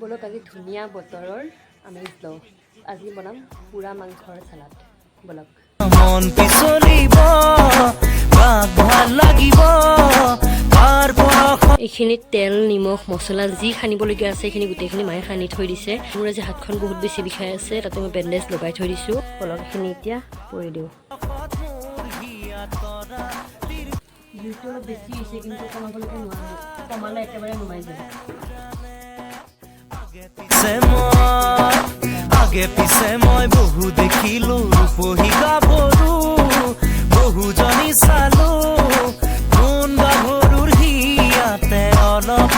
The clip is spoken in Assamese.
বলক আজি ধুনীয়া বতৰৰ আমেজ লওঁ। আজি বনাম পুৰা মাংসৰ চালাড। বলক মন পিছলিব ভাল লাগিব। এইখিনিত তেল নিমখ মছলা যি সানিবলগীয়া আছে এইখিনি গোটেইখিনি মায়ে সানি থৈ দিছে। মোৰ আজি হাতখন বহুত বেছি বিষাই আছে, তাতে মই বেণ্ডেজ লগাই থৈ দিছোঁ। বলক এইখিনি এতিয়া কৰি দিওঁ। জুইটো অলপ বেছি হৈছে, কিন্তু কমাবলৈকে নোৱাৰোঁ। কমালে একেবাৰে নুমাই যায়। আগে পিছে মই বহু দেখিলো ৰূপহী গাভৰু, বহুজনী চালো কোন গাভৰুৰ হিয়াতে অলপ